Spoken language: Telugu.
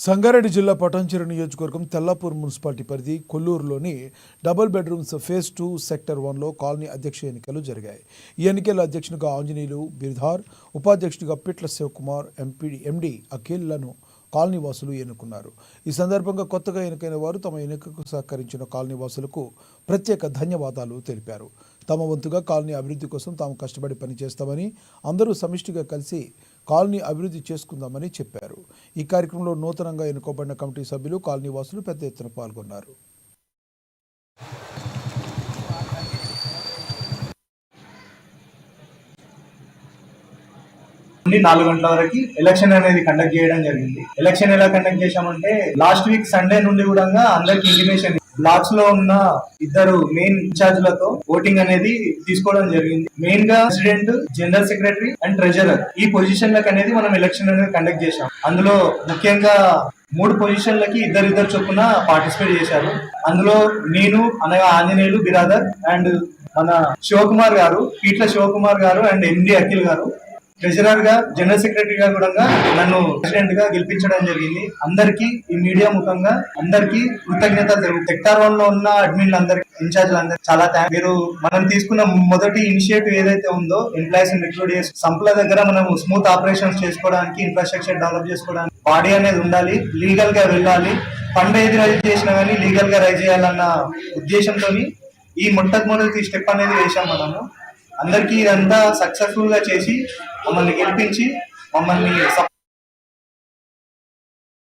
సంగారెడ్డి జిల్లా పటాన్చెరు నియోజకవర్గం తెల్లాపూర్ మున్సిపాలిటీ పరిధి కొల్లూరులోని డబుల్ బెడ్రూమ్స్ ఫేజ్ 2 సెక్టర్ 1లో కాలనీ అధ్యక్ష ఎన్నికలు జరిగాయి. ఈ ఎన్నికల్లో అధ్యక్షునిగా ఆంజనేయులు బిర్ధార్, ఉపాధ్యక్షుడిగా పిట్ల శివకుమార్, ఎండి అఖిల్లను కాలనీ వాసులు ఎన్నుకున్నారు. ఈ సందర్భంగా కొత్తగా ఎన్నికైన వారు తమ ఎన్నికకు సహకరించిన కాలనీ వాసులకు ప్రత్యేక ధన్యవాదాలు తెలిపారు. తమ వంతుగా కాలనీ అభివృద్ధి కోసం తాము కష్టపడి పనిచేస్తామని, అందరూ సమిష్టిగా కలిసి కాలనీ అభివృద్ధి చేసుకుందామని చెప్పారు. ఈ కార్యక్రమంలో నూతనంగా ఎన్నుకోబడిన కమిటీ సభ్యులు, కాలనీ వాసులు పెద్ద ఎత్తున పాల్గొన్నారు. 4 గంటల వరకు ఎలక్షన్ అనేది కండక్ట్ చేయడం జరిగింది. ఎలక్షన్ ఎలా కండక్ట్ చేశామంటే లాస్ట్ వీక్ సండే నుండి కూడా అందరికి ఇంటిమేషన్ బ్లాక్స్ లో ఉన్న 2 మెయిన్ ఇన్ఛార్జ్లతో ఓటింగ్ అనేది తీసుకోవడం జరిగింది. మెయిన్ గా president, general secretary and treasurer ఈ పొజిషన్లకు అనేది మనం ఎలక్షన్ అనేది కండక్ట్ చేశాం. అందులో ముఖ్యంగా 3 పొజిషన్లకి ఇద్దరు చొప్పున పార్టిసిపేట్ చేశారు. అందులో నేను అనగా ఆంజనేయులు బిరాదర్ అండ్ మన శివకుమార్ గారు, పీట్ల శివకుమార్ గారు అండ్ ఎండి అఖిల్ గారు ట్రెజరర్ గా, జనరల్ సెక్రటరీగా కూడా నన్ను ప్రెసిడెంట్ గా గెలిపించడం జరిగింది. అందరికి ఈ మీడియా ముఖంగా అందరికి కృతజ్ఞతలు తెలుగు. సెక్టార్ 1 లో ఉన్న అడ్మిన్లు అందరికి, ఇన్ఛార్జ్లు అందరికి చాలా థ్యాంక్స్. మీరు మనం తీసుకున్న మొదటి ఇనిషియేటివ్ ఏదైతే ఉందో ఎంప్లాయీస్ రిక్రూట్ చేసి సంపల దగ్గర మనం స్మూత్ ఆపరేషన్స్ చేసుకోవడానికి, ఇన్ఫ్రాస్ట్రక్చర్ డెవలప్ చేసుకోవడానికి బాడీ అనేది ఉండాలి, లీగల్ గా వెళ్ళాలి. ఫండ్ ఏది రైజ్ చేసినా కానీ లీగల్ గా రైజ్ చేయాలన్న ఉద్దేశంతో ఈ మొట్టమొదటి స్టెప్ అనేది వేసాం మనము. అందరికీ ఇదంతా సక్సెస్ఫుల్ గా చేసి మమ్మల్ని గెలిపించి మమ్మల్ని